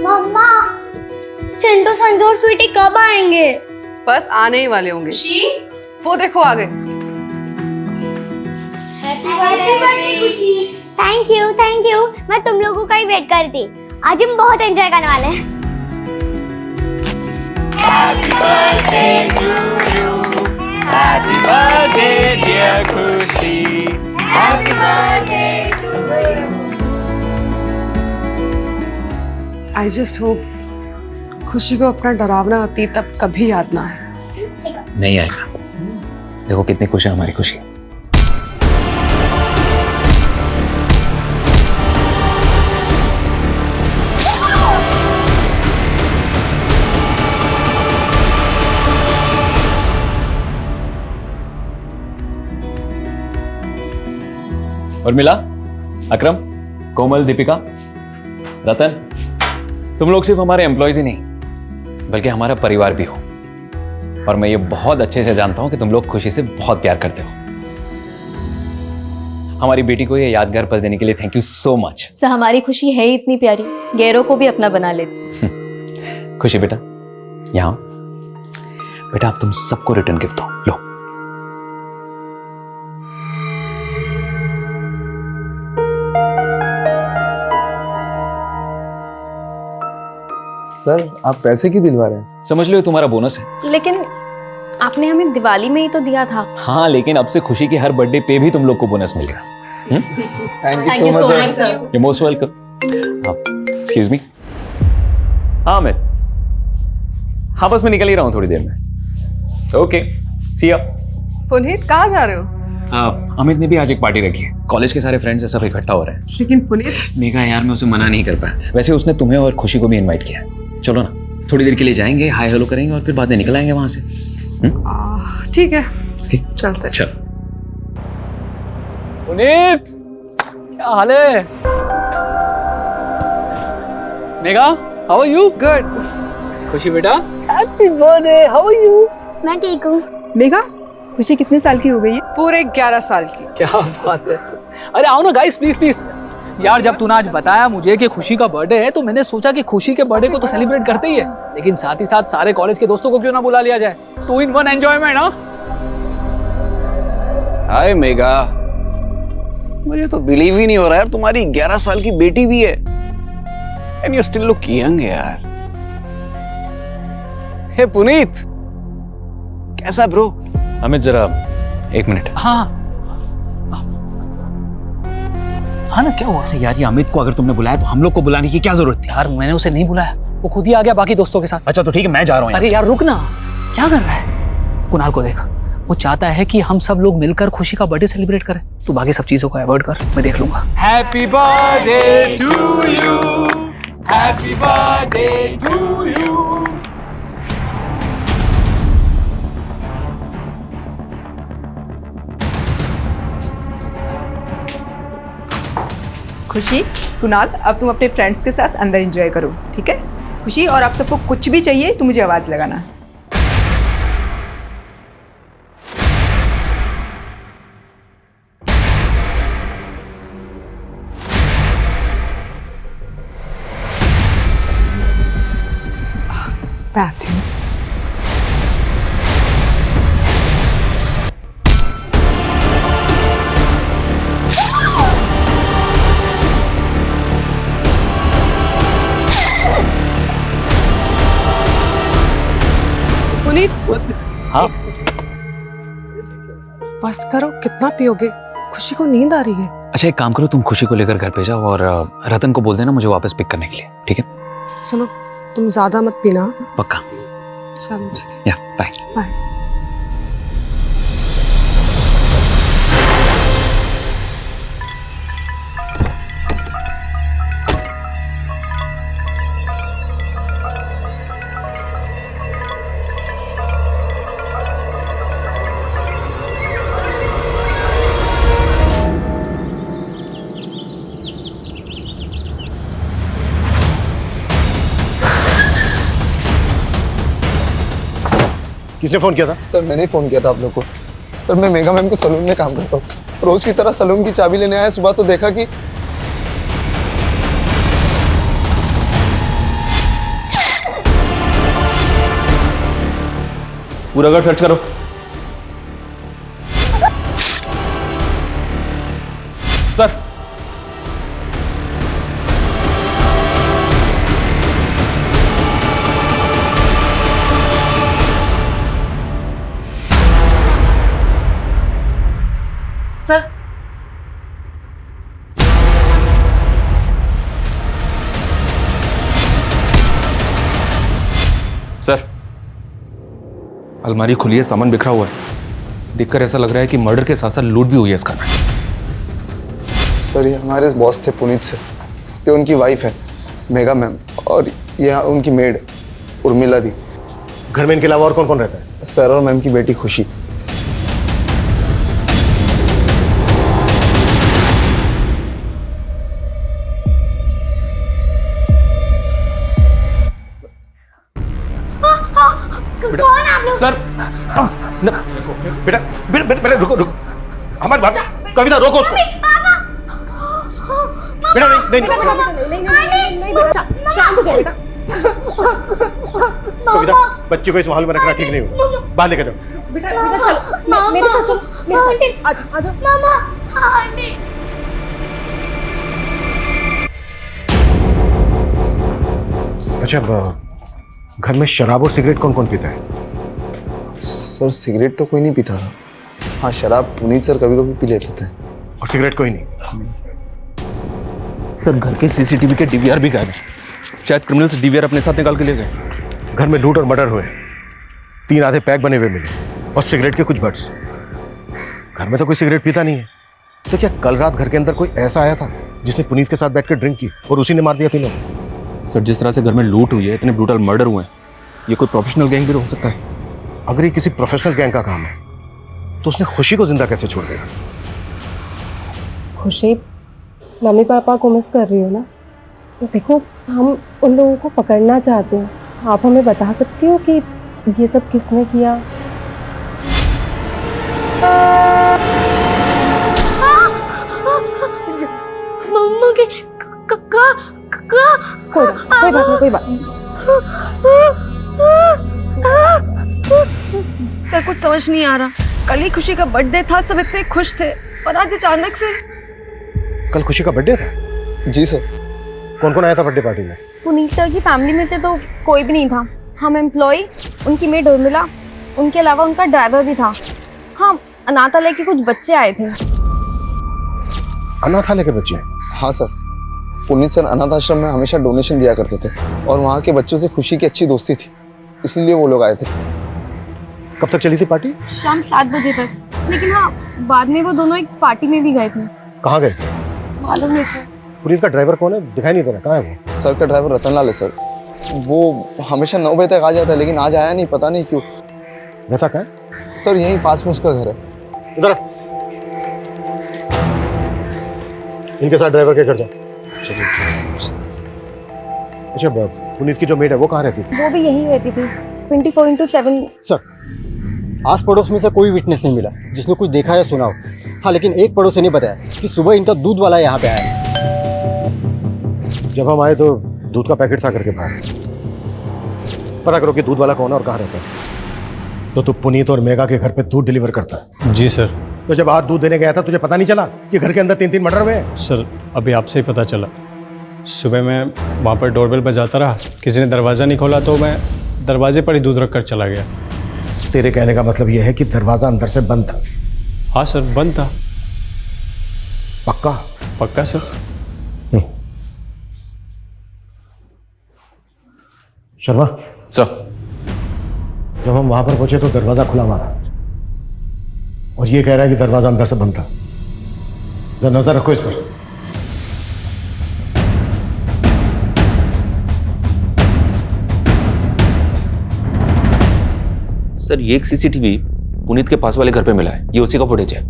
मम्मा, चिंटू, संजू और स्वीटी कब आएंगे? बस आने ही वाले होंगे। वो देखो आ गए। हैप्पी बर्थडे खुशी। Thank you, thank you. मैं तुम लोगों का ही वेट कर रही थी। आज हम बहुत एंजॉय करने वाले हैं। Happy birthday to you. Happy birthday dear Khushi. Happy birthday to you. I just hope खुशी को अपना डरावना अतीत अब कभी याद ना आए। नहीं आएगा। देखो कितनी खुशी है हमारी खुशी। और मिला, अकरम, कोमल, दीपिका, रतन, तुम लोग सिर्फ हमारे एम्प्लॉयज ही नहीं बल्कि हमारा परिवार भी हो। और मैं ये बहुत अच्छे से जानता हूं कि तुम लोग खुशी से बहुत प्यार करते हो। हमारी बेटी को ये यादगार पल देने के लिए thank you so much. Sir, हमारी खुशी है ही इतनी प्यारी, गैरों को भी अपना बना लेती। खुशी बेटा, यहाँ बेटा, आप तुम सबको रिटर्न गिफ्ट दो। लो। सर, आप पैसे क्यों दिलवा रहे हैं? समझ लो ये तुम्हारा बोनस है। लेकिन आपने हमें दिवाली में ही तो दिया था। हाँ, लेकिन अब से खुशी की हर बर्थडे पे भी तुम लोग को बोनस मिलेगा। Thank you so much sir. You most welcome. Excuse me. हाँ अमित, हाँ बस मैं निकल ही रहा हूँ थोड़ी देर में। ओके, सी या। पुनीत, कहाँ जा रहे हो? अमित ने भी आज एक पार्टी रखी है। कॉलेज के सारे फ्रेंड्स सब इकट्ठा हो रहे हैं। लेकिन पुनीत, मेघा यार, मैं उसे मना नहीं कर पाया। वैसे उसने तुम्हें और खुशी को भी इनवाइट किया है। चलो ना, थोड़ी देर के लिए जाएंगे, हाय हेलो करेंगे और फिर बाद में निकल आएंगे वहां से। ठीक है, ठीक, चलते। चल। पुनीत, क्या हाल है? Megha, how are you? Good. Khushi बेटा, happy birthday, how are you? मैं ठीक हूँ। मेघा, खुशी कितने साल की हो गई है? पूरे 11 साल की। क्या बात है। अरे आओ ना गाइस, प्लीज प्लीज। यार, जब तूने आज बताया मुझे कि खुशी का बर्थडे है तो मैंने सोचा कि खुशी के बर्थडे को तो सेलिब्रेट करते ही है, लेकिन साथ ही साथ सारे कॉलेज के दोस्तों को क्यों ना बुला लिया जाए। 2 in 1 एंजॉयमेंट। हाँ, हाय मेघा, मुझे तो बिलीव ही नहीं हो रहा है तुम्हारी 11 साल की बेटी भी है। And you still look young यार। हे पुनीत, कैसा ब्रो? अमित जरा 1 मिनट। हाँ हाँ ना, क्या हुआ? अरे यार, ये अमित को अगर तुमने बुलाया तो हम लोग को बुलाने की क्या जरूरत थी? यार, मैंने उसे नहीं बुलाया, वो खुद ही आ गया बाकी दोस्तों के साथ। अच्छा तो ठीक है, मैं जा रहा हूँ। अरे यार रुक ना, क्या कर रहा है? कुणाल को देख, वो चाहता है कि हम सब लोग मिलकर खुशी का बर्थडे सेलिब्रेट करें। तू बाकी सब चीजों को अवॉइड कर, मैं देख लूंगा। Happy birthday to you. Happy birthday to you. खुशी, कुणाल, अब तुम अपने फ्रेंड्स के साथ अंदर एंजॉय करो, ठीक है? खुशी, और आप सबको कुछ भी चाहिए तो मुझे आवाज लगाना। बैठ। पुनीत, हाँ? एक सेकंड। बस करो, कितना पियोगे? खुशी को नींद आ रही है। अच्छा एक काम करो, तुम खुशी को लेकर घर पे जाओ और रतन को बोल देना मुझे वापस पिक करने के लिए, ठीक है? सुनो, तुम ज्यादा मत पीना। पक्का? चलो ठीक है, या बाय। बाय। किसने फोन किया था? सर, मैंने ही फोन किया था आप लोग को। सर, मैं मेघा मैम के सलून में काम करता हूँ। रोज की तरह सलून की चाबी लेने आया। सुबह तो देखा कि पूरा घर सर्च करो। सर, सर सर, अलमारी खुली है, सामान बिखरा हुआ है। देखकर ऐसा लग रहा है कि मर्डर के साथ साथ लूट भी हुई है इसका। सर ये हमारे बॉस थे पुनीत सर, ये उनकी वाइफ है मेगा मैम, और ये उनकी मेड उर्मिला दी। घर में इनके अलावा और कौन कौन रहता है? सर और मैम की बेटी खुशी। कौन आप लोग? सर, बेटा बेटा बेटा बेटा, रुको रुको, हमारी बात, कविता रोको उसको। बेटा नहीं शांत हो जाओ बेटा। कविता, बच्चे को इस माहौल में रखना ठीक नहीं होगा, बाहर लेकर जाओ। बेटा चलो मेरे साथ चलो, मेरे साथ आ जाओ। मामा, आंटी। अच्छा, घर में शराब और सिगरेट कौन कौन पीता है? सर सिगरेट तो कोई नहीं पीता था, हाँ शराब पुनीत सर कभी कभी पी लेते थे। और सिगरेट कोई नहीं? सर घर के सीसीटीवी के डीवीआर भी गायब है। शायद क्रिमिनल्स डीवीआर अपने साथ निकाल के ले गए। घर में लूट और मर्डर हुए, 3 आधे पैक बने हुए मिले और सिगरेट के कुछ बट्स। घर में तो कोई सिगरेट पीता नहीं है, तो क्या कल रात घर के अंदर कोई ऐसा आया था जिसने पुनीत के साथ बैठकर ड्रिंक की और उसी ने मार दिया तीनों? सर जिस तरह से घर में लूट हुई है, इतने ब्रूटल मर्डर हुए हैं, ये कोई प्रोफेशनल गैंग भी तो हो सकता है। अगर ये किसी प्रोफेशनल गैंग का काम है तो उसने खुशी को जिंदा कैसे छोड़ दिया? खुशी, मम्मी पापा को मिस कर रही हो ना? देखो हम उन लोगों को पकड़ना चाहते हैं, आप हमें बता सकती हो कि ये सब किसने किया? मम्मा के कोई बात नहीं, कोई बात नहीं। सर कुछ समझ नहीं आ रहा। कल ही खुशी का बर्थडे था, सब इतने खुश थे, और आज अचानक से। कल खुशी का बर्थडे था? जी सर। कौन कौन आया था बर्थडे पार्टी में? पुनीत सर की फैमिली में से तो कोई भी नहीं था। हम एम्प्लॉय, उनकी मेड उर्मिला, उनके अलावा उनका ड्राइवर भी था। हाँ, अनाथालय के कुछ बच्चे आए थे। अनाथालय के बच्चे? हाँ सर, पुनीत सर अनाथ आश्रम में हमेशा डोनेशन दिया करते थे और वहाँ के बच्चों से खुशी की अच्छी दोस्ती थी, इसलिए वो लोग आए थे। कब तक चली थी पार्टी? शाम 7 बजे तक, लेकिन हाँ बाद में वो दोनों एक पार्टी में भी गए थे। कहाँ गए? मालूम नहीं सर। पुनीत का ड्राइवर कौन है? दिखाई नहीं दे रहा, कहाँ है वो? सर का ड्राइवर रतन लाल है सर, वो हमेशा 9 बजे तक आ जाता है, लेकिन आज आया नहीं, पता नहीं क्यों। वैसा कहाँ है? सर यहीं पास में उसका घर है। इधर इनके साथ ड्राइवर के घर जाओ। अच्छा, पुनीत की जो मेड है वो कहाँ रहती थी? वो भी यहीं रहती थी, 24/7। सर आस पड़ोस में से कोई विटनेस नहीं मिला जिसने कुछ देखा या सुना हो। हाँ, लेकिन एक पड़ोसी ने बताया कि सुबह इनका दूध वाला यहाँ पे आया। जब हम आए तो दूध का पैकेट था करके बाहर। पता करो कि दूध वाला कौन है और कहाँ रहता है। तो तू पुनीत और मेगा के घर पे दूध डिलीवर करता है? जी सर। तो जब आज दूध देने गया था तुझे पता नहीं चला कि घर के अंदर 3 मर्डर हुए हैं? सर अभी आपसे ही पता चला। सुबह मैं वहाँ पर डोरबेल बजाता रहा, किसी ने दरवाज़ा नहीं खोला तो मैं दरवाजे पर ही दूध रख कर चला गया। तेरे कहने का मतलब यह है कि दरवाजा अंदर से बंद था? हाँ सर, बंद था। पक्का? पक्का सर। शर्मा सर, जब हम वहां पर पहुंचे तो दरवाजा खुला हुआ था और ये कह रहा है कि दरवाजा अंदर से बंद था। जरा नजर रखो इस पर। सर ये एक सीसीटीवी पुनीत के पास वाले घर पे मिला है, ये उसी का फुटेज है।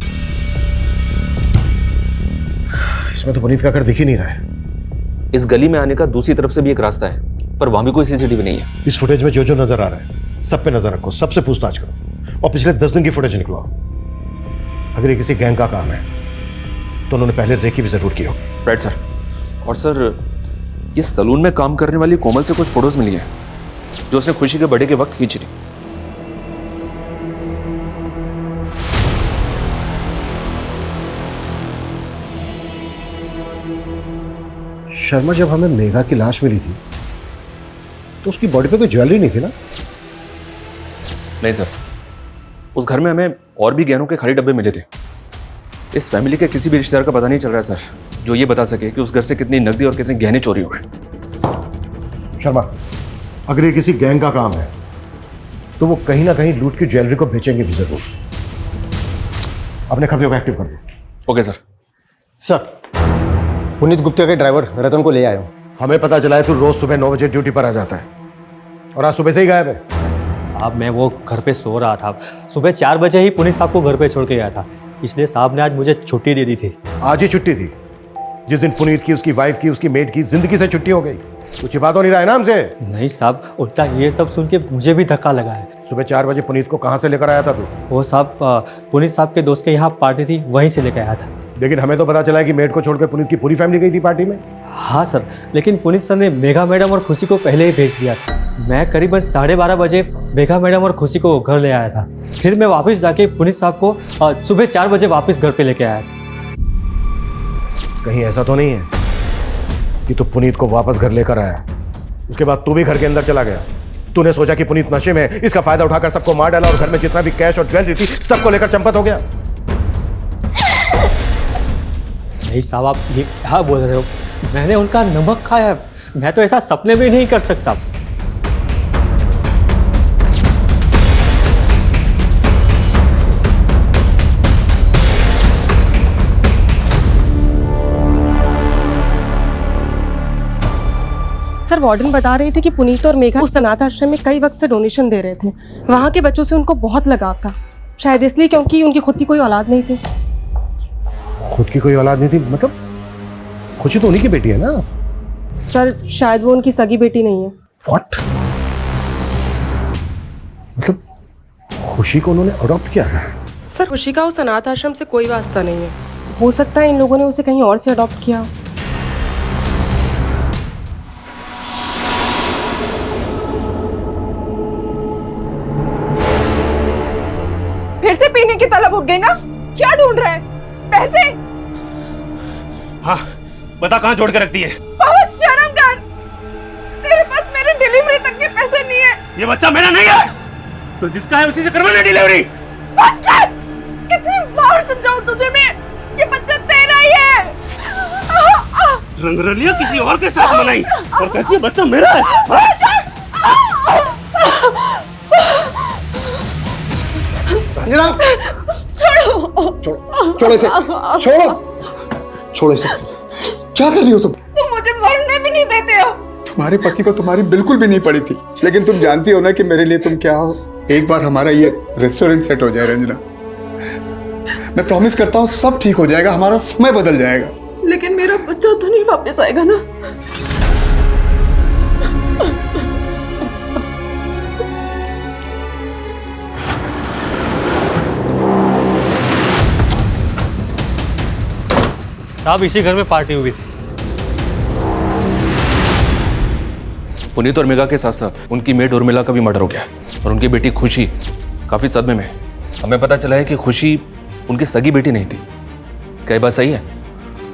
इसमें तो पुनीत का घर दिख ही नहीं रहा है। इस गली में आने का दूसरी तरफ से भी एक रास्ता है, पर वहां भी कोई सीसीटीवी नहीं है। इस फुटेज में जो जो नजर आ रहा है सब पे नजर रखो, सबसे पूछताछ करो और पिछले 10 दिन की फुटेज निकलवाओ। अगर ये किसी गैंग का काम है तो उन्होंने पहले रेकी भी जरूर की होगी। Right sir. और सर ये सलून में काम करने वाली कोमल से कुछ फोटोज मिली हैं जो उसने खुशी के बर्थडे के वक्त खींची थी। शर्मा, जब हमें मेघा की लाश मिली थी तो उसकी बॉडी पे कोई ज्वेलरी नहीं थी ना? नहीं सर, उस घर में हमें और भी गहनों के खाली डब्बे मिले थे। इस फैमिली के किसी भी रिश्तेदार का पता नहीं चल रहा है सर, जो ये बता सके कि उस घर से कितनी नकदी और कितने गहने चोरी हुए। शर्मा, अगर ये किसी गैंग का काम है तो वो कहीं ना कहीं लूट की ज्वेलरी को बेचेंगे भी जरूर। अपने खबरों को एक्टिव कर दो। Okay sir. Sir, Puneet Gupta के ड्राइवर रतन को ले आया हूँ। हमें पता चला है तू रोज सुबह 9 बजे ड्यूटी पर आ जाता है और आज सुबह से ही गायब है। साहब, मैं वो घर पे सो रहा था। सुबह 4 बजे ही पुनीत साहब को घर पे छोड़ के गया था, इसलिए साहब ने आज मुझे छुट्टी दे दी थी। आज ही छुट्टी थी? जिस दिन पुनीत की, उसकी वाइफ की, उसकी मेड की जिंदगी से छुट्टी हो गई। कुछ छिपा तो नहीं रहा है ना हमसे? नहीं साहब, उल्टा ये सब सुन के मुझे भी धक्का लगा है। सुबह 4 बजे पुनीत को कहाँ से लेकर आया था तू? वो साहब, पुनीत साहब के दोस्त के यहाँ पार्टी थी, वहीं से लेकर आया था। लेकिन हमें तो पता चला है कि मेड को छोड़कर पुनीत की पूरी फैमिली गई थी पार्टी में। हाँ सर, लेकिन पुनीत सर ने मेघा मैडम और खुशी को पहले ही भेज दिया था। मैं करीबन 12:30 बजे मेघा मैडम और खुशी को घर ले आया था। फिर मैं वापस जाके पुनीत साहब को सुबह 4 बजे वापस घर पे लेके आया था। कहीं ऐसा तो नहीं है कि तू पुनीत को वापस घर लेकर आया, उसके बाद तू भी घर के अंदर चला गया? तूने सोचा कि पुनीत नशे में, इसका फायदा उठाकर सबको मार डाला और घर में जितना भी कैश और ज्वेलरी थी सबको लेकर चंपत हो गया? नहीं साहब, आप ये क्या बोल रहे हो? मैंने उनका नमक खाया, मैं तो ऐसा सपने में नहीं कर सकता। सर, वार्डन बता रहे थे कि पुनीत और मेघा उस अनाथ आश्रम में कई वक्त से डोनेशन दे रहे थे। वहाँ के बच्चों से उनको बहुत लगाव था, शायद इसलिए क्योंकि उनकी खुद की कोई औलाद नहीं थी। खुद की कोई औलाद नहीं थी मतलब? खुशी तो उन्हीं की बेटी है ना? सर, शायद वो उनकी सगी बेटी नहीं है। What? मतलब खुशी को उन्होंने अडॉप्ट किया है? सर, खुशी का उस अनाथ आश्रम से कोई वास्ता नहीं है। हो सकता है इन लोगों ने उसे कहीं और से अडॉप्ट किया। फिर से पीने की तलब उठ गई ना? क्या ढूंढ रहा है? पैसे? हाँ, बता कहाँ जोड़ के रख दिए? बहुत शर्म कर, तेरे पास मेरे डिलीवरी तक के पैसे नहीं है। ये बच्चा मेरा नहीं है, तो जिसका है उसी से करवाना डिलीवरी। बस कर, कितनी बार समझाऊं तुझे मैं, ये बच्चा तेरा ही है। रंगरलिया किसी और के साथ बनाई और कहती है बच्चा मेरा है। रंजना, छोड़ो, छोड़ो इसे, छोड़ो इसे। क्या कर रही हो तुम? तुम मुझे मरने भी नहीं देते हो। तुम्हारे पति को तुम्हारी बिल्कुल भी नहीं पड़ी थी, लेकिन तुम जानती हो ना कि मेरे लिए तुम क्या हो। एक बार हमारा ये रेस्टोरेंट सेट हो जाए रंजना, मैं प्रॉमिस करता हूँ सब ठीक हो जाएगा, हमारा समय बदल जाएगा। लेकिन मेरा बच्चा तो नहीं वापस आएगा ना? साहब, इसी घर में पार्टी हुई थी। पुनीत और मेघा के साथ साथ उनकी मेड उर्मिला का भी मर्डर हो गया और उनकी बेटी खुशी काफी सदमे में। हमें पता चला है कि खुशी उनकी सगी बेटी नहीं थी। क्या बात सही है?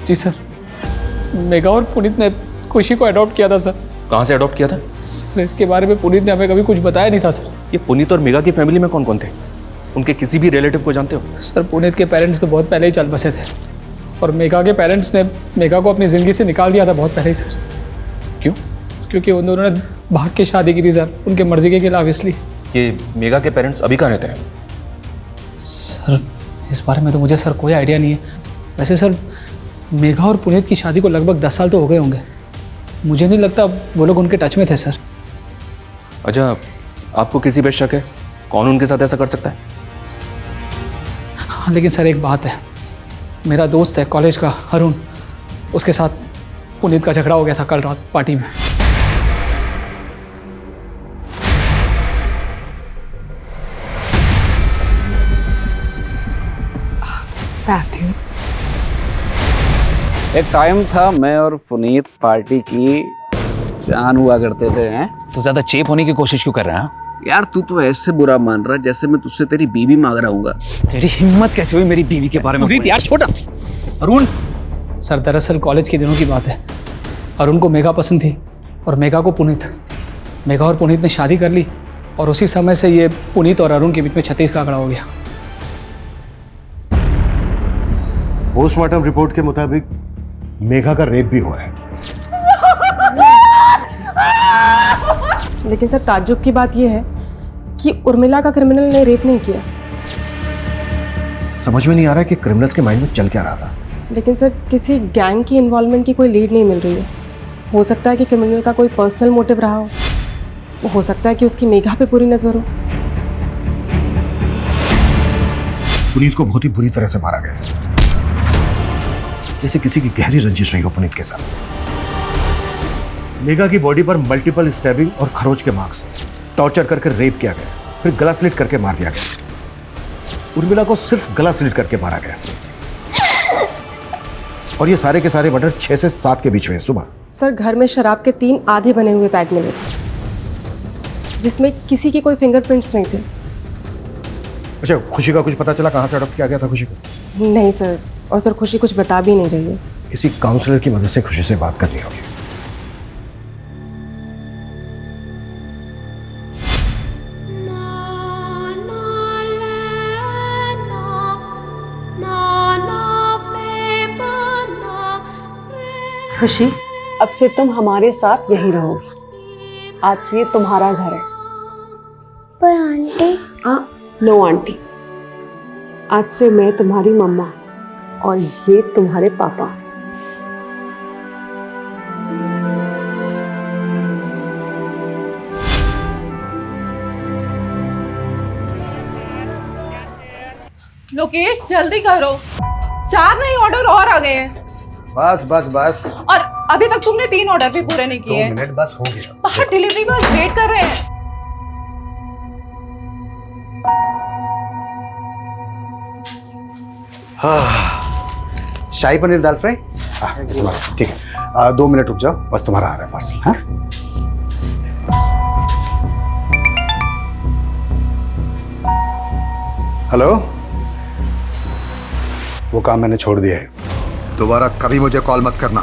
जी सर, मेघा और पुनीत ने खुशी को अडॉप्ट किया था सर। कहाँ से अडॉप्ट किया था? सर, इसके बारे में पुनीत ने हमें कभी कुछ बताया नहीं था सर। ये पुनीत और मेघा की फैमिली में कौन कौन थे? उनके किसी भी रिलेटिव को जानते हो? सर, पुनीत के पेरेंट्स तो बहुत पहले ही चल बसे थे और मेघा के पेरेंट्स ने मेघा को अपनी ज़िंदगी से निकाल दिया था बहुत पहले ही सर। क्यों? क्योंकि उन दोनों ने भाग के शादी की थी सर, उनके मर्जी के खिलाफ। इसलिए ये मेघा के पेरेंट्स अभी कहाँ रहते हैं? सर, इस बारे में तो मुझे सर कोई आइडिया नहीं है। वैसे सर, मेघा और पुनीत की शादी को लगभग 10 साल तो हो गए होंगे। मुझे नहीं लगता वो लोग उनके टच में थे सर। अच्छा, आपको किसी पे शक है? कौन उनके साथ ऐसा कर सकता है? हाँ, लेकिन सर एक बात है, मेरा दोस्त है कॉलेज का अरुण, उसके साथ पुनीत का झगड़ा हो गया था कल रात पार्टी में। एक टाइम था मैं और पुनीत पार्टी की जान हुआ करते थे। हैं तो ज्यादा चेप होने की कोशिश क्यों कर रहा है? यार, तू तो ऐसे बुरा मान रहा जैसे मैं तुझसे तेरी बीवी मांग रहा हूँ। तेरी हिम्मत कैसे हुई मेरी बीवी के बारे में? पुनीत यार, छोटा अरुण, सर दरअसल कॉलेज के दिनों की बात है। अरुण को मेघा पसंद थी और मेघा को पुनीत। मेघा और पुनीत ने शादी कर ली और उसी समय से ये पुनीत और अरुण के बीच में 36 का आंकड़ा हो गया। पोस्टमार्टम रिपोर्ट के मुताबिक मेघा का रेप भी हुआ है। लेकिन सर ताज्जुब की बात यह है कि उर्मिला का क्रिमिनल ने रेप नहीं किया। समझ में नहीं आ रहा है कि क्रिमिनल्स के माइंड में चल क्या रहा था। लेकिन सर किसी गैंग की इन्वॉल्वमेंट की कोई लीड नहीं मिल रही है। हो सकता है कि क्रिमिनल का कोई पर्सनल मोटिव रहा हो सकता है कि उसकी मेघा पे पूरी नजर हो। पुनीत को बहुत ही बुरी तरह से मारा गया, जैसे किसी की गहरी रंजिश रही हो पुनीत के साथ। मेघा की बॉडी पर मल्टीपल स्टैबिंग और खरोच के मार्क्स, टॉर्चर करके रेप किया गया, फिर गला स्लिट करके मार दिया गया। उर्मिला को सिर्फ गला स्लिट करके मारा गया और ये सारे के सारे मर्डर 6 से 7 के बीच में सुबह। सर घर में शराब के 3 आधे बने हुए पैक मिले थे जिसमें किसी के कोई फिंगरप्रिंट्स नहीं थे। अच्छा, खुशी का कुछ पता चला कहाँ से अडॉप्ट किया गया था खुशी को? नहीं सर, और सर खुशी कुछ बता भी नहीं रही है। किसी काउंसलर की मदद से खुशी से बात करनी होगी। खुशी, अब से तुम हमारे साथ यहीं रहोगी। आज से ये तुम्हारा घर है। पर आंटी? नो आंटी, आज से मैं तुम्हारी मम्मा और ये तुम्हारे पापा। लोकेश जल्दी करो, 4 नए ऑर्डर और आ गए हैं। बस बस बस। और अभी तक तुमने 3 ऑर्डर भी पूरे नहीं किए। 2 मिनट बस हो गया। बाहर डिलीवरी बॉयज वेट कर रहे हैं। शाही पनीर दाल फ्राई। ठीक है, 2 मिनट रुक जाओ, बस तुम्हारा आ रहा है पार्सल। हाँ, हेलो, वो काम मैंने छोड़ दिया है। दोबारा कभी मुझे कॉल मत करना।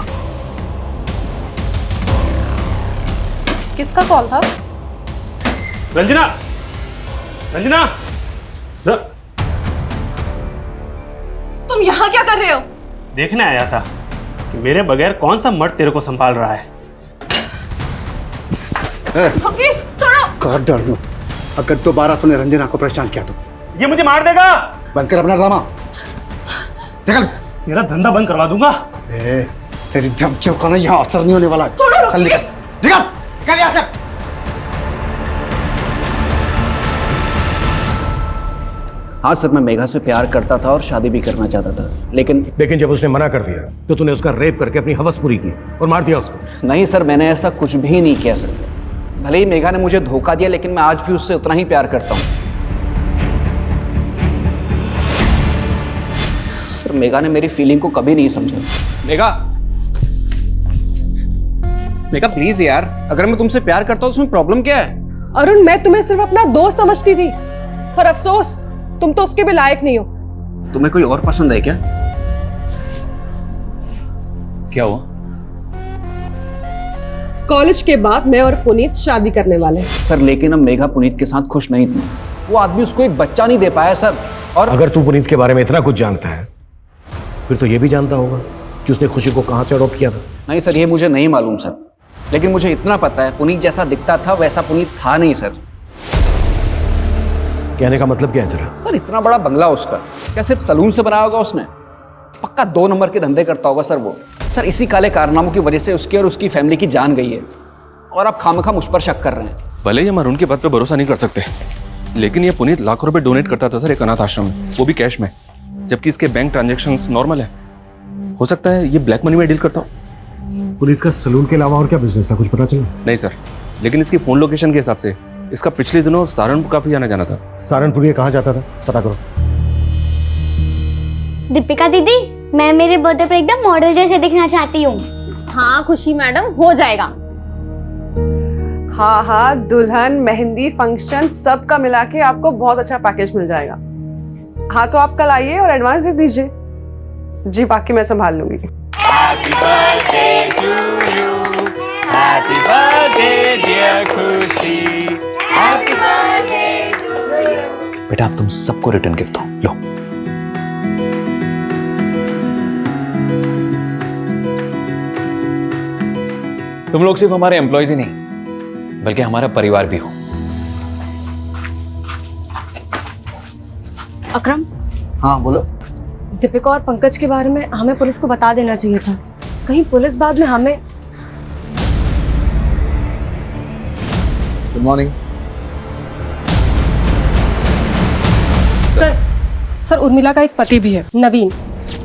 किसका कॉल था? रंजना, रंजना, तुम यहाँ क्या कर रहे हो? देखने आया था कि मेरे बगैर कौन सा मर्द तेरे को संभाल रहा है। लोकेश छोड़ो। कर डालू, अगर दोबारा तूने रंजना को परेशान किया तो ये मुझे मार देगा। बंद कर अपना ड्रामा। निकल। तेरा धंधा बंद करवा दूंगा। तेरी धमकियों का ना यहाँ असर नहीं होने वाला। चल निकल, निकल, निकल यहाँ से। हाँ सर, मैं मेघा से प्यार करता था और शादी भी करना चाहता था, लेकिन जब उसने मना कर दिया तो तूने उसका रेप करके अपनी हवस पूरी की और मार दिया उसको। नहीं सर, मैंने ऐसा कुछ भी नहीं किया सर। भले ही मेघा ने मुझे धोखा दिया, लेकिन मैं आज भी उससे उतना ही प्यार करता हूँ। सर, मेघा ने मेरी फीलिंग को कभी नहीं समझा। मेघा, मेघा प्लीज यार, अगर मैं तुमसे प्यार करता हूँ उसमें प्रॉब्लम क्या है? अरुण, मैं तुम्हें सिर्फ अपना दोस्त समझती थी, पर अफसोस तुम तो उसके भी लायक नहीं हो। तुम्हें कोई और पसंद है क्या? क्या हुआ? कॉलेज के बाद मैं और पुनीत शादी करने वाले हैं। सर, लेकिन अब मेघा पुनीत के साथ खुश नहीं थी। वो आदमी उसको एक बच्चा नहीं दे पाया सर। और अगर तू पुनीत के बारे में इतना कुछ जानता है, फिर तो ये भी जानता होगा कि उसने खुशी को कहां से अडॉप्ट किया था। नहीं सर, ये मुझे नहीं मालूम सर, लेकिन मुझे इतना पता है पुनीत जैसा दिखता था वैसा पुनीत था नहीं सर। कहने का मतलब क्या है तेरा? सर, इतना बड़ा बंगला उसका, क्या सिर्फ सलून से बनाया होगा उसने? पक्का 2 नंबर के धंधे करता होगा सर वो। सर, इसी काले कारनामों की वजह से उसकी और उसकी फैमिली की जान गई है, और आप खामखा मुझ पर शक कर रहे हैं। भले ही हम अरुण की बात पे भरोसा नहीं कर सकते, लेकिन ये पुनीत लाखों रुपए डोनेट करता था सर एक अनाथ आश्रम में, वो भी कैश में, जबकि इसके बैंक ट्रांजैक्शंस नॉर्मल है। हो सकता है ये ब्लैक मनी में डील करता हो। पुनीत का सलून के अलावा और क्या बिजनेस था, कुछ पता चला? नहीं सर, लेकिन इसकी फोन लोकेशन के हिसाब से इसका पिछले दिनों सहारनपुर काफी आना जाना था। सहारनपुर ये कहाँ जाता था, पता करो। दीपिका दीदी, मैं मेरे बर्थडे पर एकदम मॉडल जैसे दिखना चाहती हूँ। हाँ खुशी मैडम, हो जाएगा। हाँ हाँ, दुल्हन, मेहंदी, फंक्शन सब का मिला के आपको बहुत अच्छा पैकेज मिल जाएगा। हाँ तो आप कल आइए और एडवांस दे दीजिए। जी, बाकी मैं संभाल लूंगी। Happy birthday to you. Happy birthday dear खुशी. Happy birthday to you. बेटा अब तुम सबको रिटर्न गिफ्ट दो. लो. तुम लोग सिर्फ हमारे एम्प्लॉयज ही नहीं बल्कि हमारा परिवार भी हो. अकरम, हाँ बोलो। दीपिका और पंकज के बारे में हमें पुलिस को बता देना चाहिए था. कहीं पुलिस बाद में हमें. Good morning. सर उर्मिला का एक पति भी है, नवीन।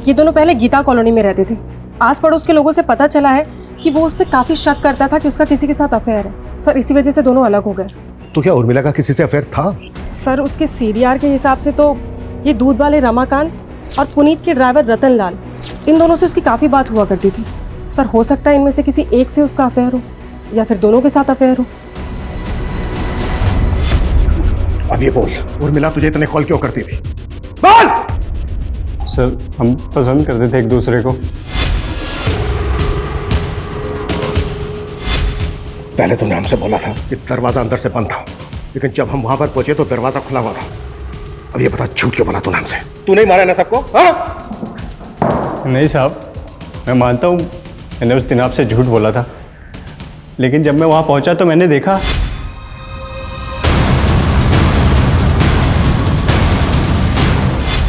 ये दोनों पहले गीता कॉलोनी में रहते थे। आस पड़ोस के लोगों से पता चला है कि वो उस पर काफी शक करता था कि उसका किसी के साथ अफेयर है। सर इसी वजह से दोनों अलग हो गए। तो क्या उर्मिला का किसी से अफेयर था? सर उसके सीडीआर के हिसाब से तो ये दूध वाले रमाकांत और पुनीत के ड्राइवर रतन लाल, इन दोनों से उसकी काफी बात हुआ करती थी। सर हो सकता है इनमें से किसी एक से उसका अफेयर हो या फिर दोनों के साथ अफेयर हो। अब ये बोल, उर्मिला तुझे इतने कॉल क्यों करती थी? बोल! सर हम पसंद करते थे एक दूसरे को। पहले तुमने हमसे बोला था कि दरवाजा अंदर से बंद था, लेकिन जब हम वहां पर पहुंचे तो दरवाजा खुला हुआ था। अब ये बता झूठ क्यों बोला तूने हमसे? तू नहीं मारा ना सबको? हाँ? नहीं साहब, मैं मानता हूँ मैंने उस दिन आपसे झूठ बोला था, लेकिन जब मैं वहां पहुंचा तो मैंने देखा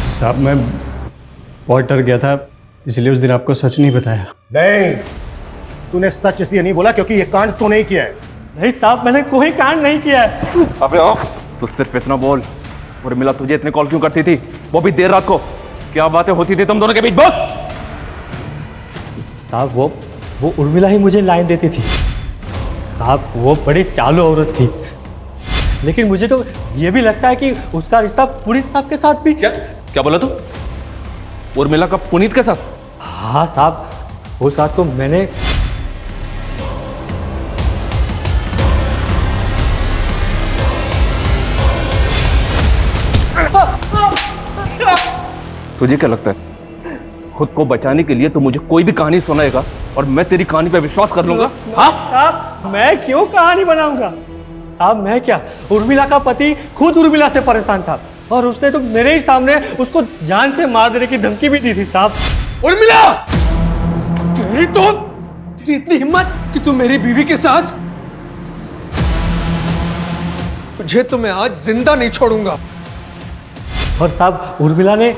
साहब मैं बहुत डर गया था, इसलिए उस दिन आपको सच नहीं बताया। नहीं, तूने सच इसलिए नहीं बोला क्योंकि ये कांड तू नहीं किया है। नहीं साहब, मैंने कोई कांड नहीं किया है। अबे आओ, तू सिर्फ इतना बोल, उर्मिला तुझे इतने कॉल क्यों करती थी, वो भी देर रात को? क्या बातें होती थी तुम दोनों के बीच? बोल। साहब वो उर्मिला ही मुझे लाइन देती थी। साहब वो बड़ी चालू औरत थी, लेकिन मुझे तो ये भी लगता है कि उसका रिश्ता पुनीत साहब के साथ भी। क्या बोला तू? उर्मिला का पुनीत के साथ? हाँ साहब, वो साथ तो मैंने। तुझे क्या लगता है खुद को बचाने के लिए तू मुझे कोई भी कहानी सुनाएगा और मैं तेरी कहानी पे विश्वास कर लूंगा? हाँ साहब, मैं क्यों कहानी बनाऊंगा? साहब मैं क्या, उर्मिला का पति खुद उर्मिला से परेशान था और उसने तो मेरे ही सामने उसको जान से मार देने की धमकी भी दी थी। साहब उर्मिला, तेरी इतनी हिम्मत कि तू मेरी बीवी के साथ? तुझे तो मैं आज जिंदा नहीं छोड़ूंगा। और साहब उर्मिला ने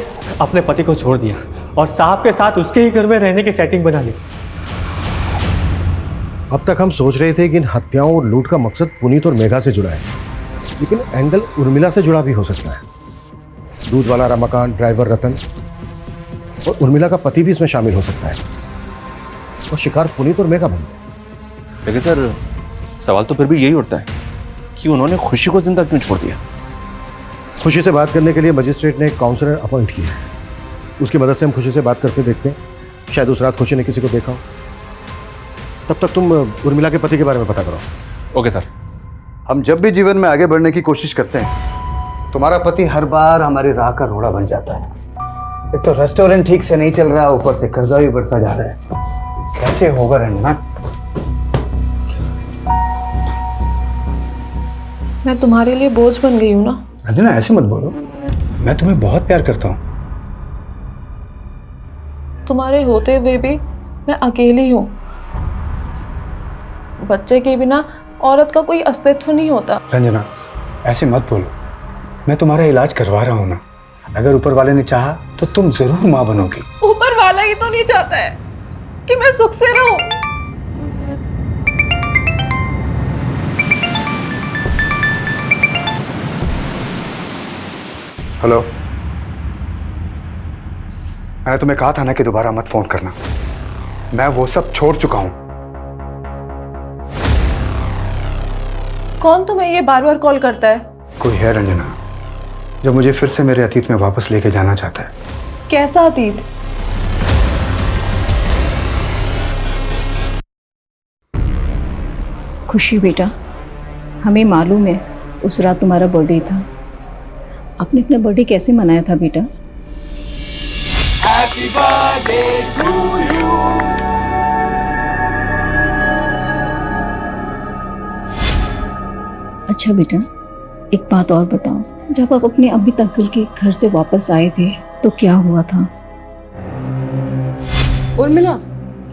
अपने पति को छोड़ दिया और साहब के साथ उसके ही घर में रहने की सेटिंग बना ली। अब तक हम सोच रहे थे कि इन हत्याओं और लूट का मकसद पुनीत और मेघा से जुड़ा है, लेकिन एंगल उर्मिला से जुड़ा भी हो सकता है। दूध वाला रमाकांत, ड्राइवर रतन और उर्मिला का पति भी इसमें शामिल हो सकता है और शिकार पुनीत और मेघा बन गए। लेकिन सर सवाल तो फिर भी यही उठता है कि उन्होंने खुशी को जिंदा क्यों छोड़ दिया? खुशी से बात करने के लिए मजिस्ट्रेट ने एक काउंसलर अपॉइंट किया है। उसकी मदद से हम खुशी से बात करते देखते हैं। शायद उस रात खुशी ने किसी को देखा हो। तब तक तुम उर्मिला के पति के बारे में पता करो। Okay sir. हम जब भी जीवन में आगे बढ़ने की कोशिश करते हैं, तुम्हारा पति हर बार हमारी राह का रोड़ा बन जाता है। एक तो रेस्टोरेंट ठीक से नहीं चल रहा, ऊपर से कर्जा भी बढ़ता जा रहा है। कैसे होगा रंजना? मैं तुम्हारे लिए बोझ बन गई हूँ ना? रंजना ऐसे मत बोलो, मैं तुम्हें बहुत प्यार करता हूँ। तुम्हारे होते हुए भी मैं अकेली हूँ। बच्चे के बिना औरत का कोई अस्तित्व नहीं होता। रंजना ऐसे मत बोलो, मैं तुम्हारा इलाज करवा रहा हूँ ना। अगर ऊपर वाले ने चाहा तो तुम जरूर माँ बनोगी। ऊपर वाला ही तो नहीं चाहता है कि मैं सुख से रहूं। हेलो, मैंने तुम्हें कहा था ना कि दोबारा मत फोन करना। मैं वो सब छोड़ चुका हूं। कौन तुम्हें ये बार बार कॉल करता है? कोई है रंजना जो मुझे फिर से मेरे अतीत में वापस लेके जाना चाहता है। कैसा अतीत? खुशी बेटा, हमें मालूम है उस रात तुम्हारा बर्थडे था। आपने अपना बर्थडे कैसे मनाया था बेटा? अच्छा बेटा, एक बात और बताओ, जब आप अपने अभी अंकल के घर से वापस आए थे तो क्या हुआ था? उर्मिला,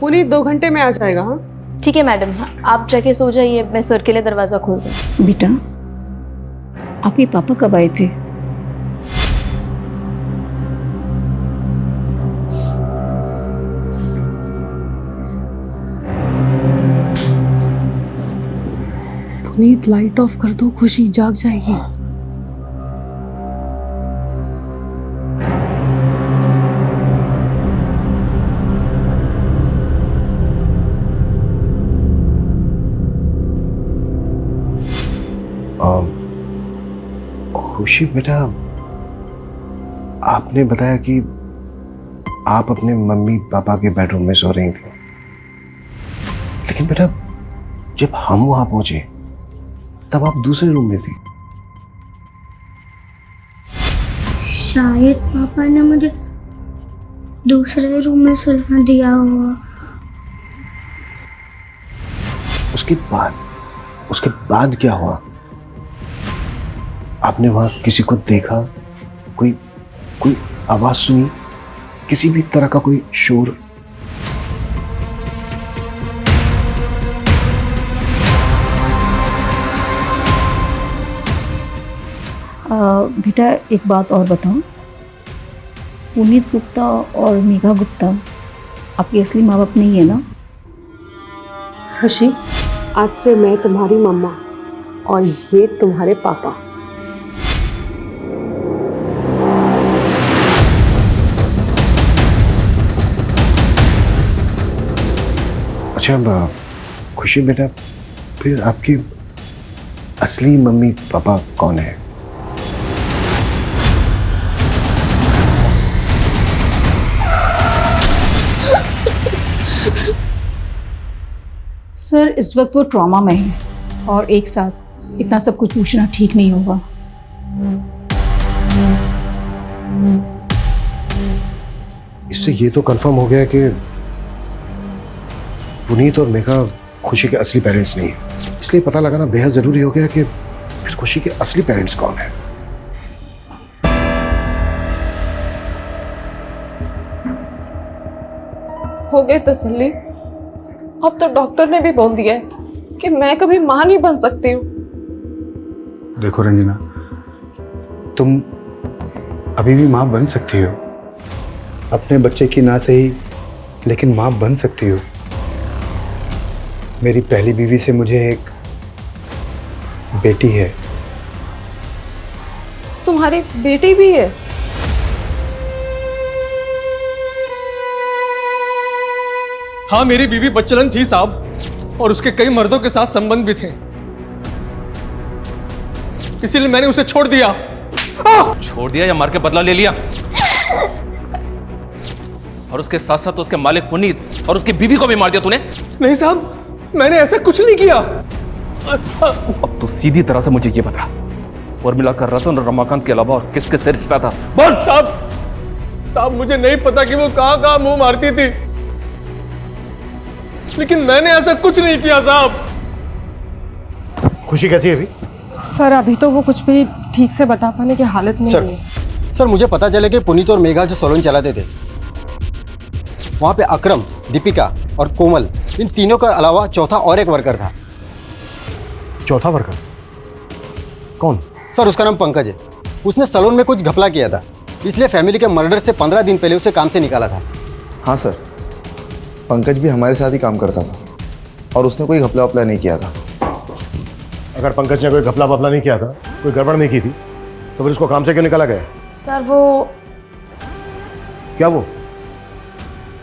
पुनीत 2 घंटे में आ जाएगा। हाँ ठीक है मैडम, आप जाके सो जाइए, मैं सर के लिए दरवाज़ा खोल दूँ। बेटा, आपके पापा कब आए थे? पुनीत, लाइट ऑफ कर दो, खुशी जाग जाएगी। खुशी बेटा, आपने बताया कि आप अपने मम्मी पापा के बेडरूम में सो रही थी, लेकिन बेटा जब हम वहां पहुंचे तब आप दूसरे रूम में थी। शायद पापा ने मुझे दूसरे रूम में सुलवा दिया हुआ। उसके बाद क्या हुआ? आपने वहां किसी को देखा? कोई आवाज सुनी? किसी भी तरह का कोई शोर? बेटा, एक बात और बताओ, पुनीत गुप्ता और मेघा गुप्ता आपकी असली माँ बाप नहीं है ना? खुशी, आज से मैं तुम्हारी मम्मा और ये तुम्हारे पापा। अच्छा खुशी बेटा, फिर आपकी असली मम्मी पापा कौन है? सर, इस वक्त वो ट्रॉमा में है और एक साथ इतना सब कुछ पूछना ठीक नहीं होगा। इससे ये तो कंफर्म हो गया कि पुनीत और मेघा खुशी के असली पेरेंट्स नहीं है, इसलिए पता लगाना बेहद जरूरी हो गया कि फिर खुशी के असली पेरेंट्स कौन है। हो गई तसल्ली। अब तो डॉक्टर ने भी बोल दिया है कि मैं कभी मां नहीं बन सकती हूँ। देखो रंजना, तुम अभी भी मां बन सकती हो। अपने बच्चे की ना सही, लेकिन मां बन सकती हो। मेरी पहली बीवी से मुझे एक बेटी है। तुम्हारी बेटी भी है? हाँ, मेरी बीवी बच्चलन थी साहब, और उसके कई मर्दों के साथ संबंध भी थे, इसीलिए मैंने उसे छोड़ दिया। छोड़ दिया या मार के बदला ले लिया? और उसके साथ साथ उसके मालिक पुनीत और उसकी बीवी को भी मार दिया तूने? नहीं साहब, मैंने ऐसा कुछ नहीं किया। अब तो सीधी तरह से मुझे ये बता, उर्मिला का रतन और रमाकांत के अलावा और किसके से रिश्ता था? बोल। साहब मुझे नहीं पता कि वो कहां मुंह मारती थी, लेकिन मैंने ऐसा कुछ नहीं किया साहब। खुशी कैसी है अभी? सर अभी तो वो कुछ भी ठीक से बता पाने की हालत में नहीं है। सर मुझे पता चला कि पुनीत और मेघा जो सैलून चलाते थे, वहाँ पे अकरम, दीपिका और कोमल, इन तीनों के अलावा चौथा और एक वर्कर था। चौथा वर्कर कौन? सर उसका नाम पंकज है। उसने सैलून में कुछ घपला किया था, इसलिए फैमिली के मर्डर से 15 दिन पहले उसे काम से निकाला था। हाँ सर, पंकज भी हमारे साथ ही काम करता था और उसने कोई घपला वपला नहीं किया था। अगर पंकज ने कोई घपला वपला नहीं किया था, कोई गड़बड़ नहीं की थी, तो फिर उसको काम से क्यों निकाला गया? सर वो क्या वो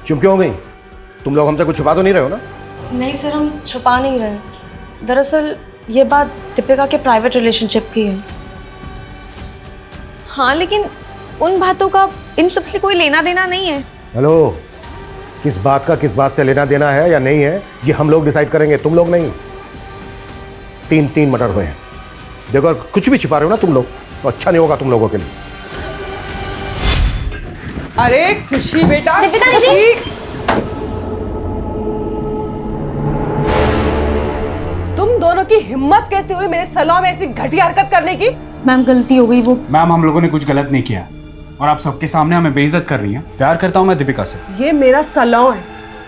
चुप क्यों हो गई? तुम लोग हमसे कुछ छुपा तो नहीं रहे हो ना? नहीं सर, हम छुपा नहीं रहे। दरअसल ये बात दीपिका के प्राइवेट रिलेशनशिप की है। हाँ, लेकिन उन बातों का इन सब से कोई लेना देना नहीं है। हेलो, किस बात का किस बात से लेना देना है या नहीं है, ये हम लोग डिसाइड करेंगे, तुम लोग नहीं। 3 मर्डर हुए हैं। देखो अगर कुछ भी छिपा रहे हो ना तुम लोग, तो अच्छा नहीं होगा तुम लोगों के लिए। अरे खुशी बेटा, दीपिका दीदी। तुम दोनों की हिम्मत कैसे हुई मेरे सलून में ऐसी घटिया हरकत करने की? मैम गलती हो गई। वो मैम हम लोगों ने कुछ गलत नहीं किया और आप सबके सामने हमें बेइज्जत कर रही हैं। प्यार करता हूँ मैं दीपिका से। ये मेरा सलून है,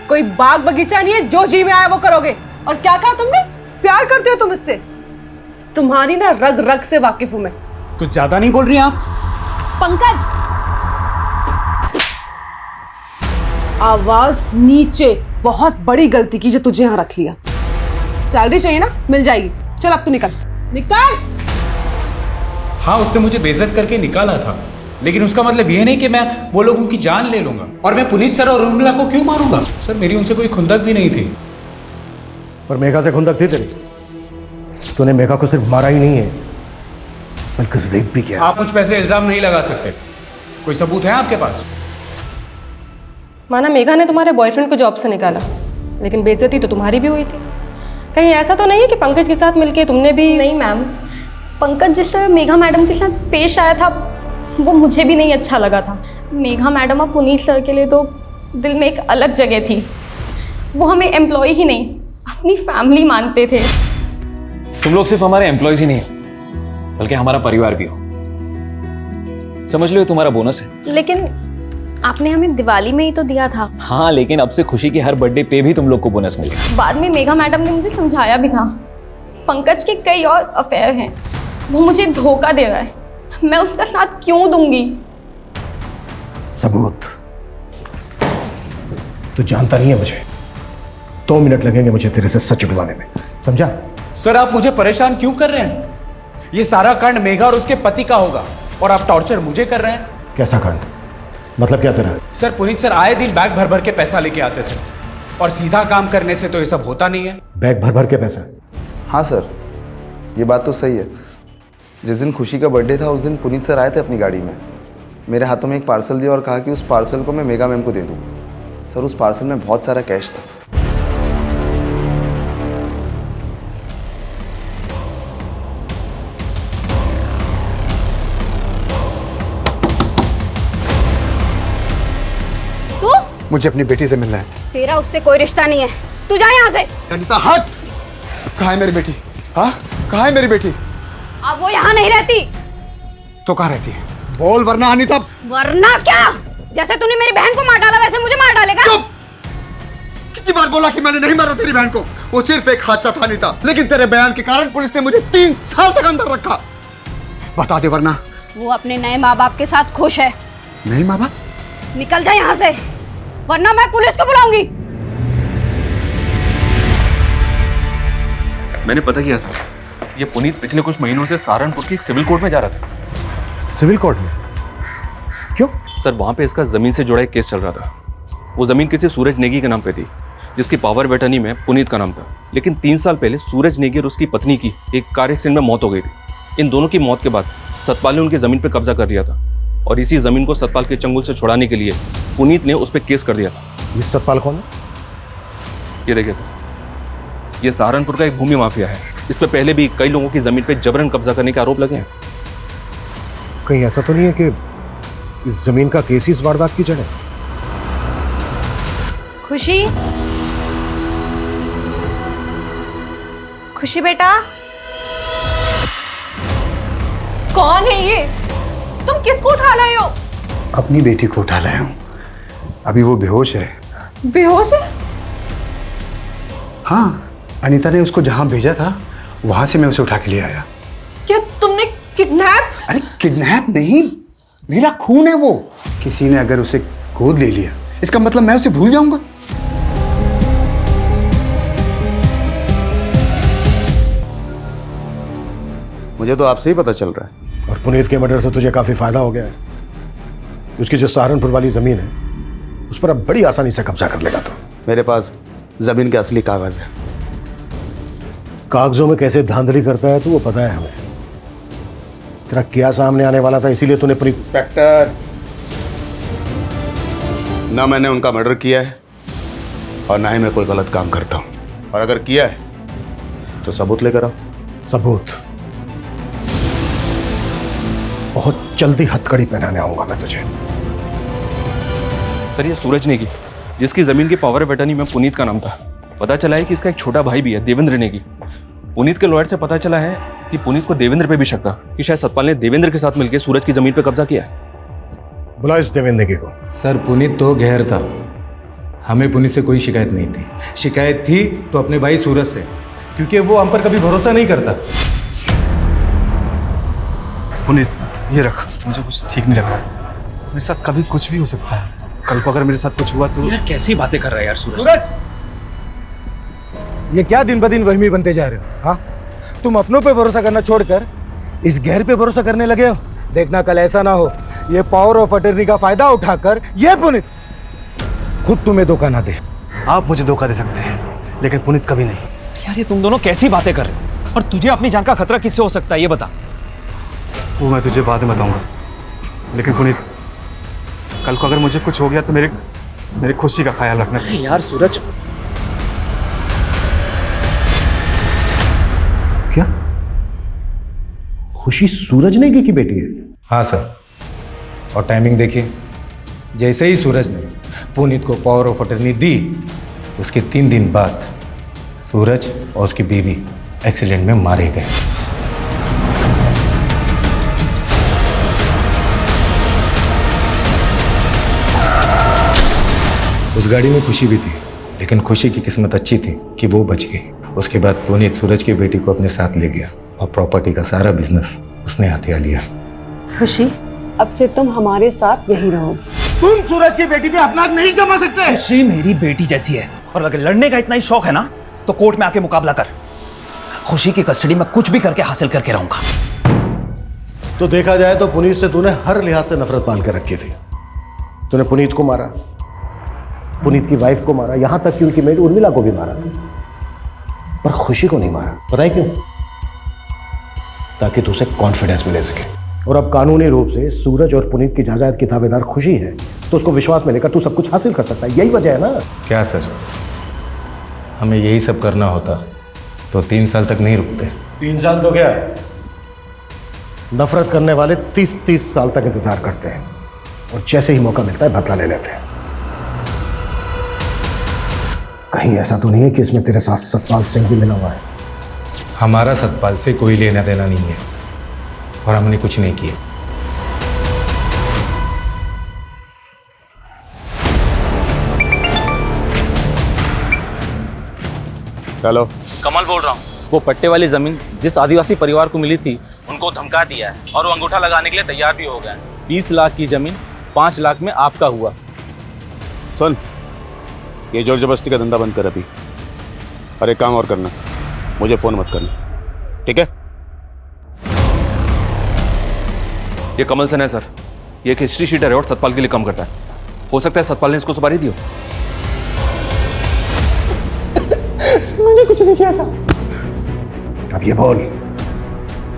कोई बाग बगीचा नहीं है जो जी में आया वो करोगे। और क्या कहा तुमने? प्यार करते हो तुम इससे? तुम्हारी ना रग रग से वाकिफ हूं मैं। कुछ ज्यादा नहीं बोल रही हैं आप? पंकज, आवाज नीचे। बहुत बड़ी गलती की जो तुझे यहाँ रख लिया। सैलरी चाहिए ना, मिल जाएगी। चल अब तू निकल निकल। हाँ, उसने मुझे बेइज्जत करके निकाला था, लेकिन उसका मतलब ये नहीं कि मैं वो लोगों की जान ले लूंगा। और मैं पुनीत सर और उर्मिला को क्यों मारूंगा? सर मेरी उनसे कोई खुंदक भी नहीं थी। पर मेघा से खुंदक थी तेरी। तूने मेघा को सिर्फ मारा ही नहीं है बल्कि रेप भी किया। आप मुझ पे ऐसे इल्जाम नहीं लगा सकते। कोई सबूत है आपके पास? माना मेघा ने तुम्हारे बॉयफ्रेंड को जॉब से निकाला, लेकिन बेइज्जती तो तुम्हारी भी हुई थी। कहीं ऐसा तो नहीं है कि पंकज के साथ मिलके तुमने भी? नहीं मैम, पंकज जिस तरह मेघा मैडम के साथ पेश आया था वो मुझे भी नहीं अच्छा लगा था। मेघा मैडम और पुनीत सर के लिए तो दिल में एक अलग जगह थी। वो हमें एम्प्लॉय ही नहीं, अपनी फैमिली मानते थे। तुम लोग सिर्फ हमारे एम्प्लॉयज ही नहीं हो, बल्कि हमारा परिवार भी हो। समझ लो तुम्हारा बोनस है। लेकिन आपने हमें दिवाली में ही तो दिया था। हाँ, लेकिन अब से खुशी की हर बर्थडे पे भी तुम लोग को बोनस मिलेगा। बाद में मेघा मैडम ने मुझे समझाया भी था, पंकज के कई और अफेयर हैं, वो मुझे धोखा दे रहा है, मैं उसका साथ क्यों दूंगी? सबूत? तू जानता नहीं है मुझे। 2 मिनट लगेंगे मुझे तेरे से सच उगलवाने में, समझा? सर आप मुझे परेशान क्यों कर रहे हैं? ये सारा कांड मेघा और उसके पति का होगा और आप टॉर्चर मुझे कर रहे हैं। कैसा कांड? मतलब क्या तेरा? सर पुनीत सर आए दिन बैग भर भर के पैसा लेके आते थे और सीधा काम करने से तो ये सब होता नहीं है। बैग भर भर के पैसा? हाँ सर, ये बात तो सही है। जिस दिन खुशी का बर्थडे था उस दिन पुनीत सर आए थे अपनी गाड़ी में, मेरे हाथों में एक पार्सल दिया और कहा कि उस पार्सल को मैं मेघा मैम को दे दूँ। सर उस पार्सल में बहुत सारा कैश था। मुझे अपनी बेटी से मिलना है। तेरा उससे कोई रिश्ता नहीं है, तू जा यहाँ से। अनीता हट! कहाँ है मेरी बेटी? हाँ, कहाँ है मेरी बेटी? अब वो यहाँ नहीं रहती। तो कहाँ रहती है? बोल वरना अनीता। वरना क्या? जैसे तूने मेरी बहन को मार डाला वैसे मुझे मार डालेगा? चुप! कितनी बार बोला कि मैंने नहीं मारा तेरी बहन को? वो सिर्फ एक हादसा था अनीता, लेकिन तेरे बयान के कारण पुलिस ने मुझे 3 साल तक अंदर रखा। बता दे वरना। वो अपने नए माँ बाप के साथ खुश है। नहीं माँ बाप? निकल जा यहाँ से, वरना मैं पुलिस को बुलाऊंगी। मैंने पता किया सर, ये पुनीत पिछले कुछ महीनों से सहारनपुर की सिविल कोर्ट में जा रहा था। सिविल कोर्ट में? क्यों? सर वहां पे इसका जमीन से जुड़ा एक केस चल रहा था। वो जमीन किसी सूरज नेगी के नाम पे थी, जिसकी पावर ऑफ अटर्नी में पुनीत का नाम था। लेकिन 3 साल पहले सूरज नेगी और उसकी पत्नी की एक कार एक्सीडेंट में मौत हो गई थी। इन दोनों की मौत के बाद सतपाल ने उनकी जमीन पर कब्जा कर लिया था और इसी जमीन को सतपाल के चंगुल से छुड़ाने के लिए पुनीत ने उस पर केस कर दिया था। ये सतपाल कौन है? ये देखिए सर, ये सहारनपुर का एक भूमि माफिया है। इस पर पहले भी कई लोगों की जमीन पर जबरन कब्जा करने के आरोप लगे हैं। कहीं ऐसा तो नहीं है कि इस जमीन का केस ही इस वारदात की जड़ है? खुशी, खुशी बेटा, कौन है ये? तुम किसको उठा लाए हो? अपनी बेटी को उठा लाया हूँ। अभी वो बेहोश है। बेहोश है? हाँ, अनीता ने उसको जहाँ भेजा था वहां से मैं उसे उठा के ले आया। क्या तुमने किडनैप? अरे किडनैप नहीं, मेरा खून है वो। किसी ने अगर उसे गोद ले लिया इसका मतलब मैं उसे भूल जाऊंगा? मुझे तो आपसे ही पता चल रहा है। और पुनीत के मर्डर से तुझे काफी फायदा हो गया है। उसकी जो सहारनपुर वाली जमीन है उस पर अब बड़ी आसानी से कब्जा कर लेगा तो। मेरे पास जमीन के असली कागज है। कागजों में कैसे धांधली करता है तो वो पता है हमें। तेरा क्या सामने आने वाला था, इसीलिए तूने इंस्पेक्टर, ना मैंने उनका मर्डर किया है और ना ही मैं कोई गलत काम करता हूं। और अगर किया है तो सबूत लेकर आओ। सबूत? बहुत जल्दी हथकड़ी पहनाने आऊंगा मैं तुझे। सर ये सूरज नेगी, जिसकी जमीन की पावर ऑफ अटर्नी में पुनीत का नाम था। पता चला है कि इसका एक छोटा भाई भी है, देवेंद्र नेगी। पुनीत के लॉयर से पता चला है कि पुनीत को देवेंद्र पे भी शक था कि शायद सतपाल ने देवेंद्र के साथ मिलकर सूरज की जमीन पे कब्जा किया है। बुला इस देवेंद्र नेगी को। सर पुनीत तो गैर था, हमें पुनीत से कोई शिकायत नहीं थी। शिकायत थी तो अपने भाई सूरज से, क्योंकि वो हम पर कभी भरोसा नहीं करता। पुनीत ये रख, मुझे कुछ ठीक नहीं लग रहा। मेरे साथ कभी कुछ भी हो सकता है। कल को अगर मेरे साथ कुछ हुआ तो। यार कैसी बातें कर रहा है यार सूरज। सूरज, ये क्या दिन ब दिन वहमी बनते जा रहे हो? हाँ, तुम अपनों पे भरोसा करना छोड़कर इस गैर पे भरोसा करने लगे हो। देखना कल ऐसा ना हो ये पावर ऑफ अटर्नी का फायदा उठाकर ये पुनीत खुद तुम्हें धोखा ना दे। आप मुझे धोखा दे सकते हैं, लेकिन पुनीत कभी नहीं। यार ये तुम दोनों कैसी बातें कर रहे हो? और तुझे अपनी जान का खतरा किससे हो सकता है ये बता। वो मैं तुझे बाद में बताऊंगा, लेकिन पुनीत कल को अगर मुझे कुछ हो गया तो मेरी खुशी का ख्याल रखना। यार सूरज, क्या खुशी सूरज नेगी की बेटी है? हाँ सर, और टाइमिंग देखिए, जैसे ही सूरज ने पुनीत को पावर ऑफ अटर्नी दी उसके 3 दिन बाद सूरज और उसकी बीवी एक्सीडेंट में मारे गए। उस गाड़ी में खुशी भी थी, लेकिन खुशी की किस्मत अच्छी थी कि वो बच गई। उसके बाद पुनीत सूरज की बेटी को अपने साथ ले गया और प्रॉपर्टी का सारा बिजनेस उसने हथिया लिया। खुशी, अब से तुम हमारे साथ यहीं रहो। तुम सूरज की बेटी पे अपना नहीं जमा सकते। खुशी मेरी बेटी जैसी है, और अगर लड़ने का इतना ही शौक है ना तो कोर्ट में आके मुकाबला कर। खुशी की कस्टडी में कुछ भी करके हासिल करके रहूंगा। तो देखा जाए तो पुनीत से तूने हर लिहाज से नफरत पाल के रखी थी। तूने पुनीत को मारा, पुनीत की वाइफ को मारा, यहां तक कि उनकी मेड उर्मिला को भी मारा, पर खुशी को नहीं मारा। पता है क्यों? ताकि तुझे कॉन्फिडेंस मिले सके। और अब कानूनी रूप से सूरज और पुनीत की जायदाद की दावेदार खुशी है, तो उसको विश्वास में लेकर तू सब कुछ हासिल कर सकता है। यही वजह है ना। क्या सर, हमें यही सब करना होता तो 3 साल तक नहीं रुकते। 3 साल तो क्या है, नफरत करने वाले 30 साल तक इंतजार करते हैं, और जैसे ही मौका मिलता है बदला ले लेते हैं। कहीं ऐसा तो नहीं है कि इसमें तेरे साथ सतपाल सिंह भी मिला हुआ है? हमारा सतपाल से कोई लेना देना नहीं है, और हमने कुछ नहीं किया। हेलो, कमल बोल रहा हूँ। वो पट्टे वाली जमीन जिस आदिवासी परिवार को मिली थी उनको धमका दिया है, और वो अंगूठा लगाने के लिए तैयार भी हो गए हैं। 20 लाख की जमीन 5 लाख में आपका हुआ। सुन, ये जोर जबरदस्ती का धंधा बंद कर अभी, और एक काम और करना, मुझे फोन मत करना, ठीक है? ये कमल सन है सर, ये एक हिस्ट्री शीटर है और सतपाल के लिए काम करता है। हो सकता है सतपाल ने इसको सुपारी दी हो। मैंने कुछ नहीं किया साहब। अब ये बोल,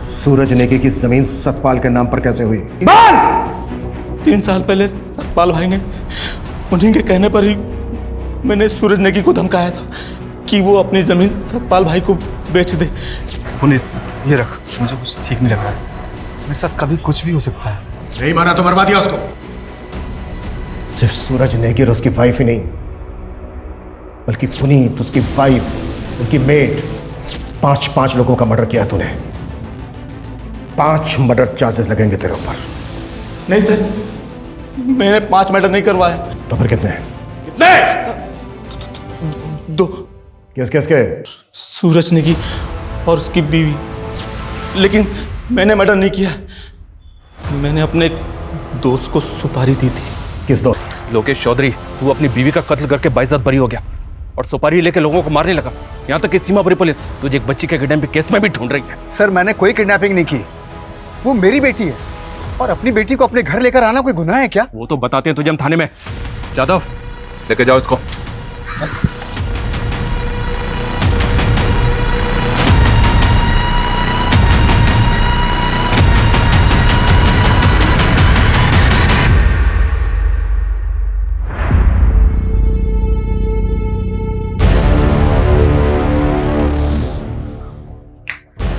सूरज नेगी की जमीन सतपाल के नाम पर कैसे हुई? 3 साल पहले सतपाल भाई ने उन्हीं के कहने पर ही मैंने सूरज नेगी को धमकाया था कि वो अपनी जमीन सतपाल भाई को बेच दे। पुनीत ये रख, मुझे कुछ ठीक नहीं लग रहा। मेरे साथ कभी कुछ भी हो सकता है। नहीं माना तो मरवा दिया उसको। सिर्फ सूरज नेगी और उसकी वाइफ ही नहीं, बल्कि पुनीत, उसकी वाइफ, उनकी मेड, 5 लोगों का मर्डर किया तूने। 5 मर्डर चार्जेस लगेंगे तेरे ऊपर। नहीं सर, मैंने 5 मर्डर नहीं करवाए। तो फिर कितने? 2। किसके? सूरज नेगी और उसकी बीवी। लेकिन मैंने मर्डर नहीं किया, मैंने अपने दोस्त को सुपारी दी थी। किस दोस्त? लोकेश चौधरी, तू अपनी बीवी का कत्ल करके बाइज्जत बरी हो गया और सुपारी लेके लोगों को मारने लगा। यहाँ तक कि सीमापुरी पुलिस तुझे एक बच्ची के किडनैपिंग केस में भी ढूंढ रही है। सर, मैंने कोई किडनैपिंग नहीं की, वो मेरी बेटी है, और अपनी बेटी को अपने घर लेकर आना कोई गुनाह है क्या? वो तो बताते हैं तुझे हम थाने में। जादव, लेके जाओ इसको।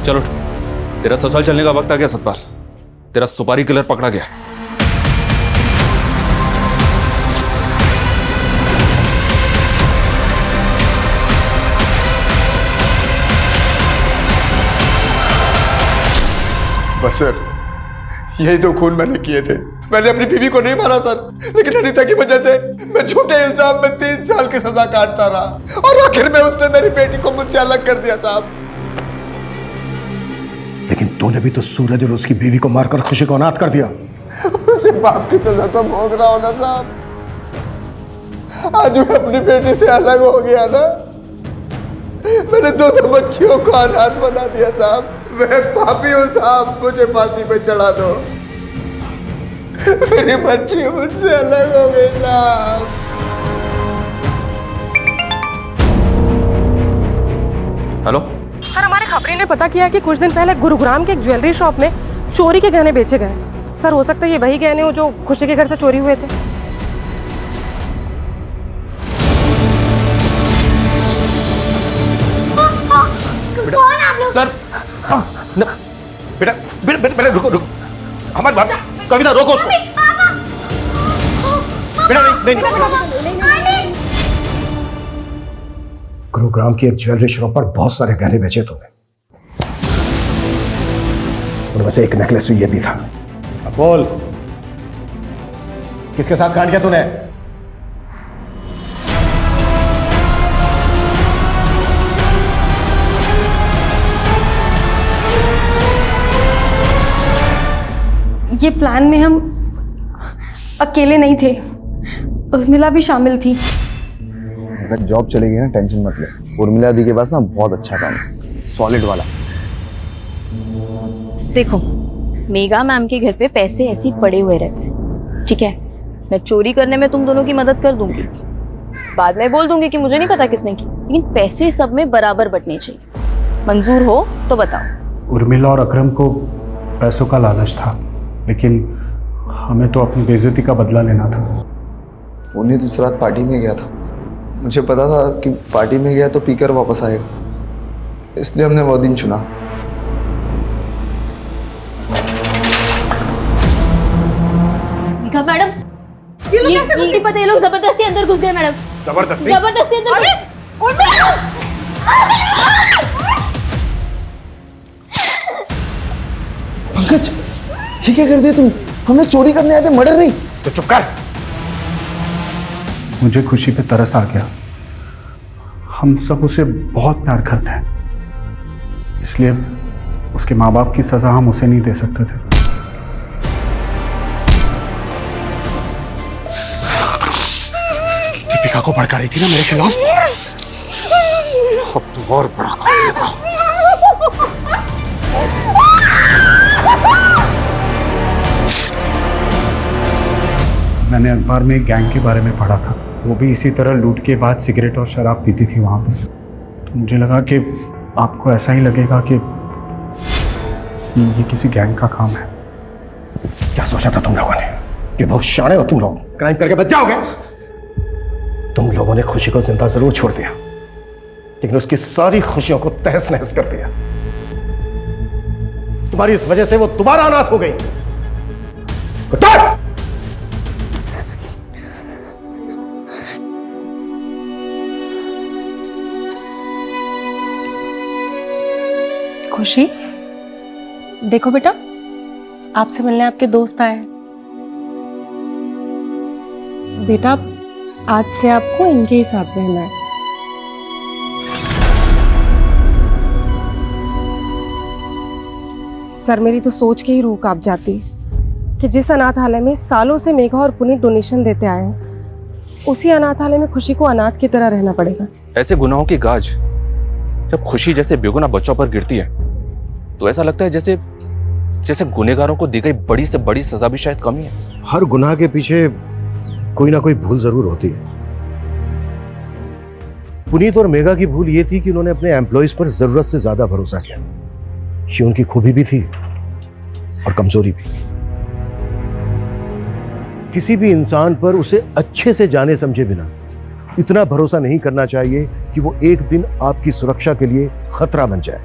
चलो, तेरा ससुराल चलने का वक्त आ गया सतपाल। तेरा सुपारी किलर पकड़ा गया। बस सर, यही दो खून मैंने किए थे। मैंने अपनी बीवी को नहीं मारा सर, लेकिन अनीता की वजह से मैं झूठे इल्जाम में 3 साल की सजा काटता रहा और आखिर में उसने मेरी बेटी को मुझसे अलग कर दिया साहब। लेकिन तूने भी तो सूरज और उसकी बीवी को मारकर खुशी को अनाथ कर दिया। उसे बाप की सजा तो भोग रहा हूं ना साहब। आज मैं अपनी बेटी से अलग हो गया ना, मैंने दोनों बच्चियों को अनाथ बना दिया साहब। मैं पापी हूं साहब, मुझे फांसी पे चढ़ा दो। मेरी बच्ची मुझसे अलग हो गई साहब। हेलो सर, हमारे खबरी ने पता किया कि कुछ दिन पहले गुरुग्राम के एक ज्वेलरी शॉप में चोरी के गहने बेचे गए। सर, हो सकता है ये वही गहने हो जो खुशी के घर से चोरी हुए थे। कौन आप लोग? सर बेटा बेटा बेटा रुको रुको, हमारी बात कविता रोको उसको। बेटा नहीं। गुरुग्राम की एक ज्वेलरी शॉप पर बहुत सारे गहने बेचे तुमने, उनमें से एक नेकलेस ये भी था। अब बोल, किसके साथ कांड किया तूने? ये प्लान में हम अकेले नहीं थे, उर्मिला भी शामिल थी। अगर जॉब चलेगी ना, टेंशन मत ले। उर्मिला दी के पास ना बहुत अच्छा काम है, सॉलिड वाला। देखो, मेगा मैम के घर पे पैसे ऐसे ही पड़े हुए रहते हैं, ठीक है? मैं चोरी करने में तुम दोनों की मदद कर दूंगी, बाद में बोल दूंगी कि मुझे नहीं पता किसने की, लेकिन पैसे सब में बराबर बंटने चाहिए। मंजूर हो तो बताओ। उर्मिला और अकरम को पैसों का लालच था, लेकिन हमें तो अपनी बेइज्जती का बदला लेना था। उन्हें दूसरी रात पार्टी में गया था, मुझे पता था कि पार्टी में गया तो पीकर वापस आएगा, इसलिए हमने वो दिन चुना। मेघा मैडम, ये नहीं पता, ये लोग जबरदस्ती अंदर घुस गए मैडम। जबरदस्ती अंदर गए। पंकज, ये क्या कर दिया तुम? हमें चोरी करने आए थे, मर्डर नहीं। तो चुप कर। मुझे खुशी पे तरस आ गया। हम सब उसे बहुत प्यार करते हैं, इसलिए उसके माँ बाप की सजा हम उसे नहीं दे सकते थे। दीपिका को भड़का रही थी ना मेरे खिलाफ, अब तू और बड़ा करेगा। मैंने अखबार में एक गैंग के बारे में पढ़ा था, वो भी इसी तरह लूट के बाद सिगरेट और शराब पीती थी वहाँ पर। तो मुझे लगा कि आपको ऐसा ही लगेगा कि ये किसी गैंग का काम है। क्या सोचा था तुम लोगों ने कि बहुत शाणे हो तुम लोग, क्राइम करके बच जाओगे? तुम लोगों ने खुशी को जिंदा जरूर छोड़ दिया, लेकिन उसकी सारी खुशियों को तहस नहस कर दिया। तुम्हारी इस वजह से वो दोबारा अनाथ हो गई। खुशी, देखो बेटा, आपसे मिलने आपके दोस्त आए हैं। बेटा, आज से आपको इनके ही साथ रहना है। सर, मेरी तो सोच के ही रूह कांप जाती कि जिस अनाथालय में सालों से मेघा और पुनीत डोनेशन देते आए हैं, उसी अनाथालय में खुशी को अनाथ की तरह रहना पड़ेगा। ऐसे गुनाहों की गाज जब खुशी जैसे बेगुनाह बच्चों पर गिरती है तो ऐसा लगता है जैसे जैसे गुनहगारों को दी गई बड़ी से बड़ी सजा भी शायद कम ही है। हर गुनाह के पीछे कोई ना कोई भूल जरूर होती है। पुनीत और मेघा की भूल ये थी कि उन्होंने अपने एम्प्लॉइज पर जरूरत से ज्यादा भरोसा किया। ये उनकी खूबी भी थी और कमजोरी भी। किसी भी इंसान पर उसे अच्छे से जाने समझे बिना इतना भरोसा नहीं करना चाहिए कि वो एक दिन आपकी सुरक्षा के लिए खतरा बन जाए।